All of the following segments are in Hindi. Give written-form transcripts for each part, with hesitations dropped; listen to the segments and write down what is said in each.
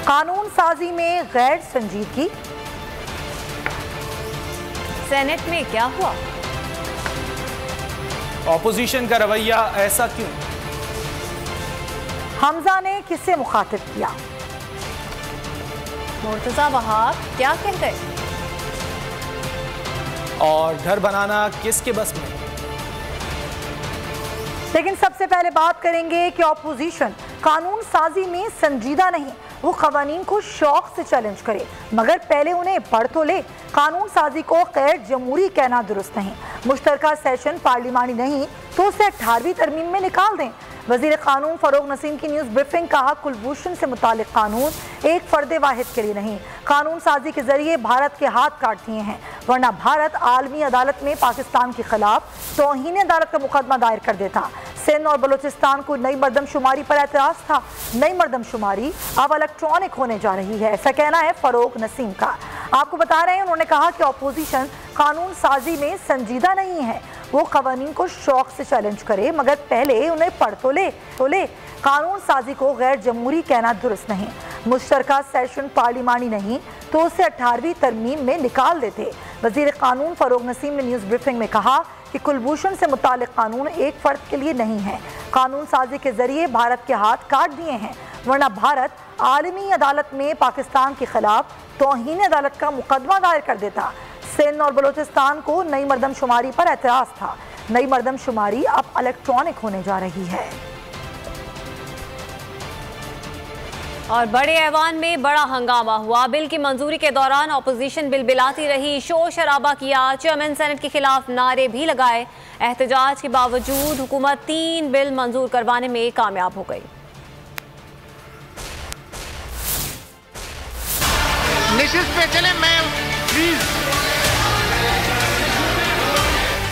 कानून साजी में गैर संजीदगी। सेनेट में क्या हुआ? ऑपोजिशन का रवैया ऐसा क्यों? हमजा ने किससे मुखातिब किया? मुर्तजा वहाब क्या कह गए? और घर बनाना किसके बस में? लेकिन सबसे पहले बात करेंगे कि ऑपोजिशन कानून साजी में संजीदा नहीं, वो कवानीन को शौक से चैलेंज करे, मगर पहले उन्हें पढ़ तो ले। कानून साजी को गैर जमहूरी कहना दुरुस्त नहीं। मुश्तरका सेशन पार्लिमानी नहीं तो उसे 18वीं तरमीम में निकाल दें। वजीर कानून फरोग नसीम की न्यूज़ ब्रीफिंग, कहा कुलभूषण से मुतालिक कानून एक फर्द वाहिद के लिए नहीं, कानून साजी के जरिए भारत के हाथ काट दिए हैं, वरना भारत आलमी अदालत में पाकिस्तान के खिलाफ तौहीन अदालत का मुकदमा दायर कर देता। सिंध और बलूचिस्तान को नई मरदमशुमारी पर एतराज़ था। नई मरदमशुमारी अब इलेक्ट्रॉनिक होने जा रही है, ऐसा कहना है फरोग नसीम का। आपको बता रहे हैं, उन्होंने कहा कि ऑपोजिशन कानून साजी में संजीदा नहीं है, वो कवानीन को शौक से चैलेंज करे, मगर पहले उन्हें पढ़ तो ले। कानून साजी को गैर जमहूरी कहना दुरुस्त नहीं। मुश्तरका सेशन पार्लिमानी नहीं तो उसे 18वीं तरमीम में निकाल देते। वजीर कानून फरोग नसीम ने न्यूज़ ब्रीफिंग में कहा कि कुलभूषण से मुतालिक कानून एक फर्द के लिए नहीं है, कानून साजी के जरिए भारत के हाथ काट दिए हैं, वरना भारत आलमी अदालत में पाकिस्तान के खिलाफ तौहीन अदालत का मुकदमा दायर कर देता। सिंध और बलूचिस्तान को नई मरदमशुमारी पर एतराज़ था। नई मरदमशुमारी अब इलेक्ट्रॉनिक होने जा रही है। और बड़े ऐवान में बड़ा हंगामा हुआ। बिल की मंजूरी के दौरान ऑपोजिशन बिलबिलाती रही, शोर शराबा किया, चेयरमैन सेनेट के खिलाफ नारे भी लगाए। एहतजाज के बावजूद हुकूमत 3 बिल मंजूर करवाने में कामयाब हो गई। निशिस्त पे चले, मैं प्लीज।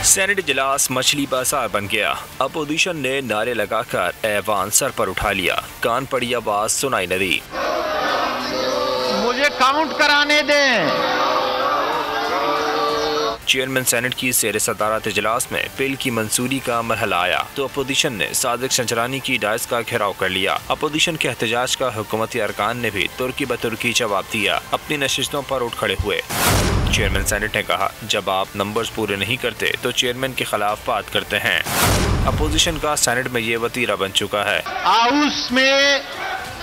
सेनेट इजलास मछली बाजार बन गया। अपोजिशन ने नारे लगाकर ऐवान सर पर उठा लिया, कान पड़ी आवाज सुनाई न दी। मुझे काउंट कराने दें। चेयरमैन सेनेट की ज़ेर सदारत इजलास में बिल की मंजूरी का मरहला आया तो अपोजिशन ने सादिक शंचरानी की डायस का घेराव कर लिया। अपोजिशन के एहतजाज का हुकूमती अरकान ने भी तुर्की बतुर्की जवाब दिया, अपनी नशिस्तों पर उठ खड़े हुए। चेयरमैन सेनेट ने कहा, जब आप नंबर्स पूरे नहीं करते तो चेयरमैन के खिलाफ बात करते हैं। अपोजिशन का सेनेट में ये वतीरा बन चुका है। हाउस में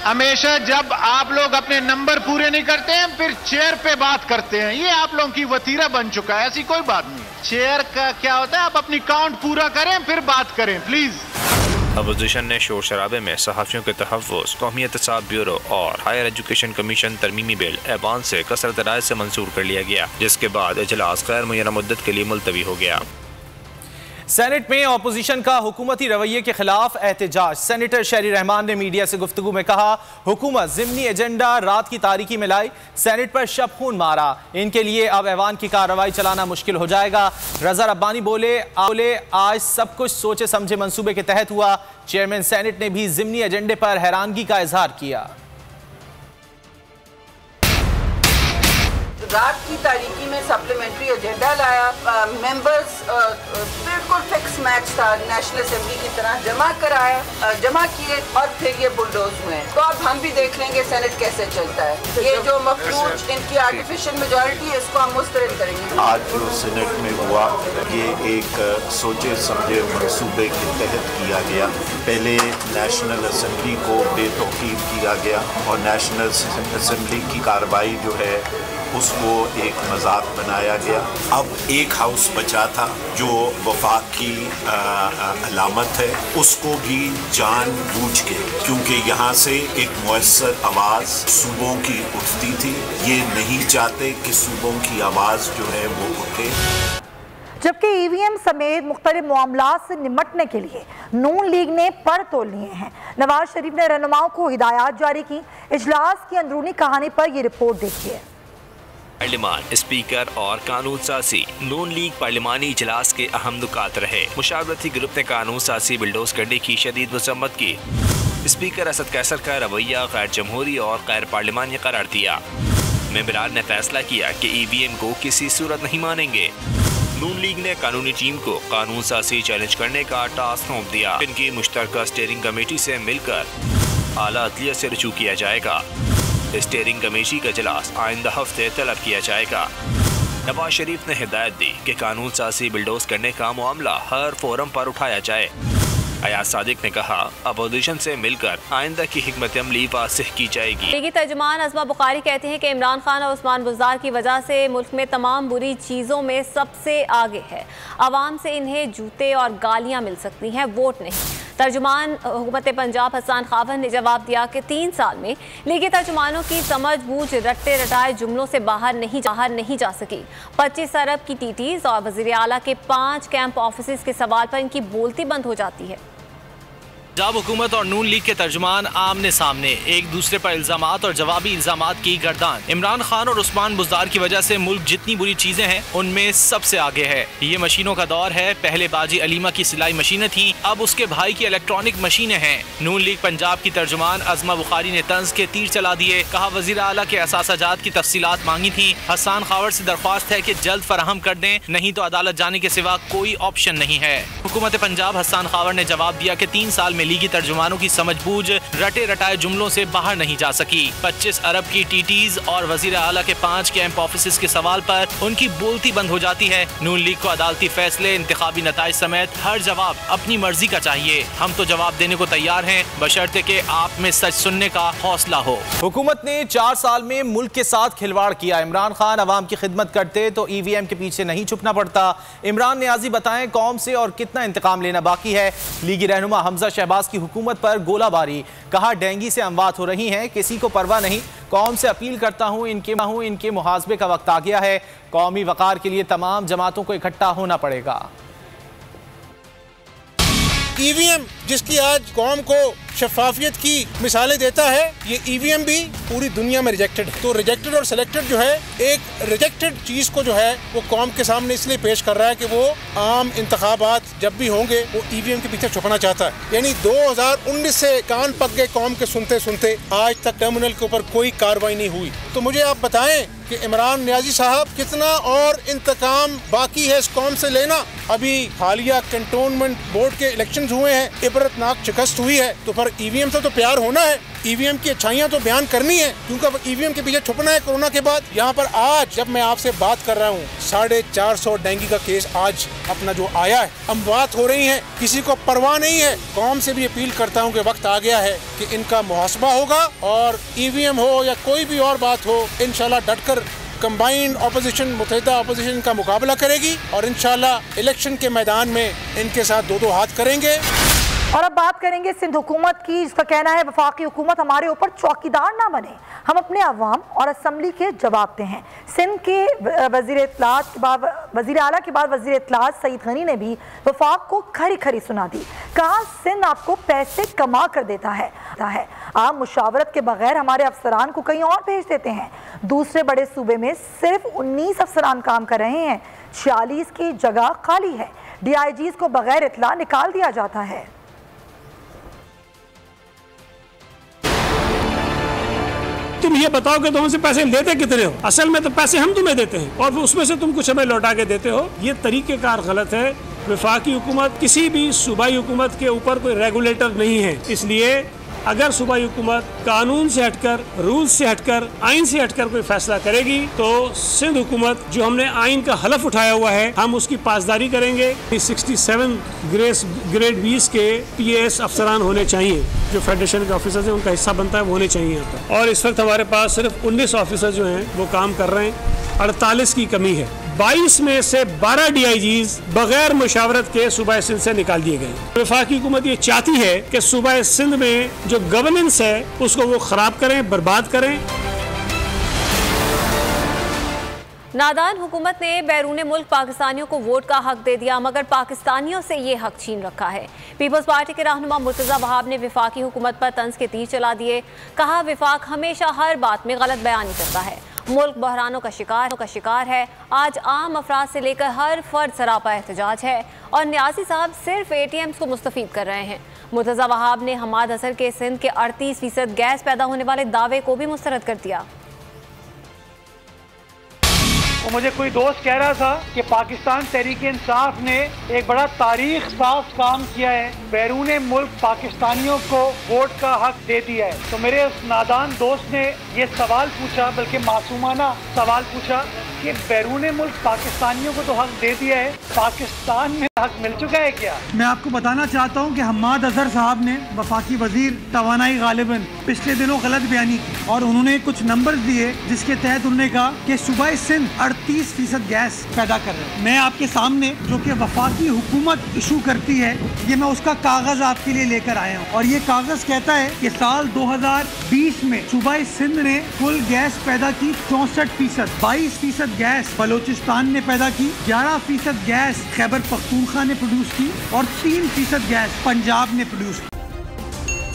हमेशा जब आप लोग अपने नंबर पूरे नहीं करते हैं फिर चेयर पे बात करते हैं, ये आप लोगों की वतीरा बन चुका है। ऐसी कोई बात नहीं, चेयर का क्या होता है, आप अपनी काउंट पूरा करें फिर बात करें प्लीज। अपोजिशन ने शोर शराबे में सहाफ़ियों के तहफ़्फ़ुज़, कौमी एहतसाब ब्यूरो और हायर एजुकेशन कमीशन तरमीमी बिल ऐवान से कसरत राय से मंजूर कर लिया गया, जिसके बाद इजलास गैर मुय्यना मुद्दत के लिए मुलतवी हो गया। सेनेट में ऑपोजिशन का हुकूमती रवैये के खिलाफ एहतजाज। सेनेटर शहरी रहमान ने मीडिया से गुफ्तगू में कहा, हुकूमत ज़िमनी एजेंडा रात की तारीकी में लाई, सेनेट पर शब खून मारा, इनके लिए अब ऐवान की कार्रवाई चलाना मुश्किल हो जाएगा। रजा रब्बानी बोले आज सब कुछ सोचे समझे मंसूबे के तहत हुआ। चेयरमैन सेनेट ने भी ज़िमनी एजेंडे पर हैरानगी का इजहार किया। रात की तारीकी में सप्लीमेंट्री एजेंडा लाया, मेंबर्स बिल्कुल फिक्स मैच था, नेशनल असेंबली की तरह जमा किए और फिर ये बुलडोज हुए। तो अब हम भी देख लेंगे सेनेट कैसे चलता है। ये जो मफलूज इनकी आर्टिफिशियल मेजॉरिटी है, इसको हम मुस्तरद करेंगे। आज जो सेनेट में हुआ ये एक सोचे समझे मंसूबे के तहत किया गया। पहले नेशनल असेंबली को बेतौकीब किया गया और नेशनल असेंबली की कार्रवाई जो है उसको एक मजाक बनाया गया। अब एक हाउस बचा था जो वफाक की अलामत है, उसको भी जानबूझ के, क्योंकि यहाँ से एक मुयस्सर आवाज़ सूबों की उठती थी, ये नहीं चाहते कि सूबों की आवाज़ जो है वो उठे। जबकि ईवीएम समेत मुख्तलिफ मामलात से निमटने के लिए नून लीग ने पर तोल लिए हैं। नवाज शरीफ ने रहनुमाओं को हिदायत जारी की। इजलास की अंदरूनी कहानी पर ये रिपोर्ट देखिए। पार्लिमान, स्पीकर और कानून साजी। नून लीग पार्लिमानी इजलास के अहम नुकात रहे। मुशावरती ग्रुप ने कानून साजी बिल्डोज करने की शदीद मजम्मत की। स्पीकर असद कैसर का रवैया गैर जमहूरी और गैर पार्लिमानी करार दिया। मेंबरान ने फैसला किया कि ईवीएम को किसी सूरत नहीं मानेंगे। नून लीग ने कानूनी टीम को कानून साजी चैलेंज करने का टास्क सौंप दिया। इनकी मुश्तरका स्टीयरिंग कमेटी से मिलकर आला अदलिया से रुजू किया जाएगा। स्टीयरिंग कमेटी का इजलास आइंदा हफ्ते तलब किया जाएगा। नवाज शरीफ ने हिदायत दी कि कानून साजी बिल्डोज करने का मामला हर फोरम पर उठाया जाए। अयाज सादिक ने कहा, अपोजिशन से मिलकर आइंदा की हिकमत अमली वाज़ेह की जाएगी। लीगी तर्जुमान अज़मा बुखारी कहते हैं कि इमरान खान और उस्मान बुज़दार की वजह से मुल्क में तमाम बुरी चीज़ों में सबसे आगे है। आवाम से इन्हें जूते और गालियाँ मिल सकती हैं, वोट नहीं। तर्जुमान हुकूमत पंजाब हसन खावन ने जवाब दिया कि 3 साल में लीगी तर्जुमानों की समझ बूझ रट्टे रटाए जुमलों से बाहर नहीं जा सकी। 25 अरब की टीटीज और वज़ीर आला के 5 कैंप ऑफिस के सवाल पर इनकी बोलती बंद हो जाती है। पंजाब हुकूमत और नून लीग के तर्जुमान आमने सामने, एक दूसरे पर इल्जामात और जवाबी इल्जामात की गर्दान। इमरान खान और उस्मान बुज़दार की वजह से मुल्क जितनी बुरी चीजें हैं उनमें सबसे आगे है। ये मशीनों का दौर है। पहले बाजी अलीमा की सिलाई मशीनें थी, अब उसके भाई की इलेक्ट्रॉनिक मशीनें हैं। नून लीग पंजाब की तर्जुमान अज़मा बुखारी ने तंज के तीर चला दिए। कहा, वज़ीर आला के असासाजात की तफसीलात मांगी थी। हसन खावर से दरख्वास्त है कि जल्द फराहम कर दें, नहीं तो अदालत जाने के सिवा कोई ऑप्शन नहीं है। हुकूमत पंजाब हसन खावर ने जवाब दिया कि 3 साल में लीगी तर्जुमानों की समझबूझ रटे रटाए जुमलों से बाहर नहीं जा सकी। 25 अरब की टीटीज और वजीर आला के 5 कैंप ऑफिस के सवाल पर उनकी बोलती बंद हो जाती है। नून लीग को अदालती फैसले, इंतखाबी नताइज समेत हर जवाब अपनी मर्जी का चाहिए। हम तो जवाब देने को तैयार हैं, बशर्ते कि आप में सच सुनने का हौसला हो। हुकूमत ने 4 साल में मुल्क के साथ खिलवाड़ किया। इमरान खान अवाम की खिदमत करते तो EVM के पीछे नहीं छुपना पड़ता। इमरान नियाजी बताएं कौम से और कितना इंतकाम लेना बाकी है। लीगी रहनुमा हमजा शहबाज की हुकूमत पर गोलाबारी। कहा, डेंगी से अमवात हो रही हैं, किसी को परवाह नहीं। कौम से अपील करता हूं, इनके मुहासबे का वक्त आ गया है। कौमी वकार के लिए तमाम जमातों को इकट्ठा होना पड़ेगा। EVM जिसकी आज कौम को शफाफियत की मिसालें देता है, ये EVM भी पूरी दुनिया में रिजेक्टेड है। तो रिजेक्टेड और सिलेक्टेड जो है, एक रिजेक्टेड चीज़ को जो है वो कौम के सामने इसलिए पेश कर रहा है कि वो आम इंतखाबात जब भी होंगे वो EVM के पीछे छुपना चाहता है। यानी 2019 से कान पक गए कौम के सुनते सुनते, आज तक टर्मिनल के ऊपर कोई कार्रवाई नहीं हुई। तो मुझे आप बताएं कि इमरान नियाजी साहब कितना और इंतकाम बाकी है इस कौम से लेना। अभी हालिया कैंटोनमेंट बोर्ड के इलेक्शंस हुए हैं, इबरतनाक शिकस्त हुई है, तो पर EVM से तो प्यार होना है, EVM की अच्छाइयाँ तो बयान करनी है, क्योंकि अब EVM के पीछे छुपना है कोरोना के बाद। यहाँ पर आज जब मैं आपसे बात कर रहा हूँ, 450 डेंगू का केस आज अपना जो आया है, अमवात हो रही है, किसी को परवाह नहीं है। कौम से भी अपील करता हूँ कि वक्त आ गया है कि इनका मुहासबा होगा और EVM हो या कोई भी और बात हो, इंशाल्लाह डटकर कंबाइंड ऑपोजिशन, मुत्तहिदा ऑपोजिशन का मुकाबला करेगी और इंशाल्लाह इलेक्शन के मैदान में इनके साथ 2-2 हाथ करेंगे। और अब बात करेंगे सिंध हुकूमत की, जिसका कहना है वफाकी हुकूमत हमारे ऊपर चौकीदार ना बने, हम अपने अवाम और असम्बली के जवाब हैं। सिंध के वज़ीर आला के बाद वज़ीर इत्तलात सईद गनी ने भी वफाक को खरी खरी सुना दी। कहा, सिंध आपको पैसे कमा कर देता है, आप मुशावरत के बगैर हमारे अफसरान को कहीं और भेज देते हैं। दूसरे बड़े सूबे में सिर्फ 19 अफसरान काम कर रहे हैं, 46 की जगह खाली है। DIGs को बगैर इत्तला निकाल दिया जाता है। तुम ये बताओ कि तुम हमसे पैसे लेते कितने हो? असल में तो पैसे हम तुम्हें देते हैं और फिर उसमें से तुम कुछ हमें लौटा के देते हो। ये तरीक़ेकार गलत है। वफाकी हुकूमत किसी भी सूबाई हुकूमत के ऊपर कोई रेगुलेटर नहीं है, इसलिए अगर सूबाई हुकूमत कानून से हटकर, रूल्स से हटकर, आइन से हटकर कोई फैसला करेगी तो सिंध हुकूमत जो हमने आइन का हलफ उठाया हुआ है हम उसकी पासदारी करेंगे। 67 ग्रेड 20 के PAS अफसरान होने चाहिए, जो फेडरेशन के ऑफिसर्स हैं उनका हिस्सा बनता है, वो होने चाहिए यहाँ पर। और इस वक्त हमारे पास सिर्फ 19 ऑफिसर जो हैं वो काम कर रहे हैं, 48 की कमी है। 22 में से 12 DIGs बगैर मुशावरत के सूबा सिंध से निकाल दिए गए। वफाकी हुकूमत ये चाहती है कि सूबा सिंध में जो गवर्नेंस है उसको वो खराब करें, बर्बाद करें। नादान हुकूमत ने बैरून मुल्क पाकिस्तानियों को वोट का हक दे दिया, मगर पाकिस्तानियों से ये हक छीन रखा है। पीपल्स पार्टी के रहनुमा मुर्तज़ा वहाब ने वफाकी हुकूमत पर तंज के तीर चला दिए। कहा, वफाक हमेशा हर बात में गलत बयानी करता है, मुल्क बहरानों का शिकार है। आज आम अफराद से लेकर हर फर्द सरापा एहतजाज है और नियाज़ी साहब सिर्फ ATMs को मुस्तफ़ीद कर रहे हैं। मुर्तज़ा वहाब ने हमाद असर के सिंध के 38% गैस पैदा होने वाले दावे को भी मुस्तरद कर दिया। वो मुझे कोई दोस्त कह रहा था कि पाकिस्तान तहरीक इंसाफ ने एक बड़ा तारीख साज काम किया है, बैरून मुल्क पाकिस्तानियों को वोट का हक दे दिया है। तो मेरे उस नादान दोस्त ने ये सवाल पूछा, बल्कि मासूमाना सवाल पूछा कि बैरून मुल्क पाकिस्तानियों को तो हक दे दिया है, पाकिस्तान में हक मिल चुका है क्या? मैं आपको बताना चाहता हूं कि हम्माद अजहर साहब ने वफाकी वजीर तवानाई गालिबन पिछले दिनों गलत बयानी की और उन्होंने कुछ नंबर दिए जिसके तहत उन्होंने कहा कि सूबाई सिंध 38% गैस पैदा कर रहे हैं। मैं आपके सामने जो कि वफाकी हुकूमत इशू करती है, ये मैं उसका कागज आपके लिए लेकर आया हूँ और ये कागज कहता है कि साल 2020 में सूबाई सिंध ने कुल गैस पैदा की 64%, 22% गैस बलोचिस्तान ने पैदा की, 11% गैस खैबर पख्तूनख्वा ने प्रोड्यूस की और 3% गैस पंजाब ने प्रोड्यूस की।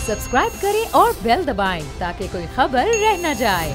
सब्सक्राइब करें और बेल दबाएं ताकि कोई खबर रह न जाए।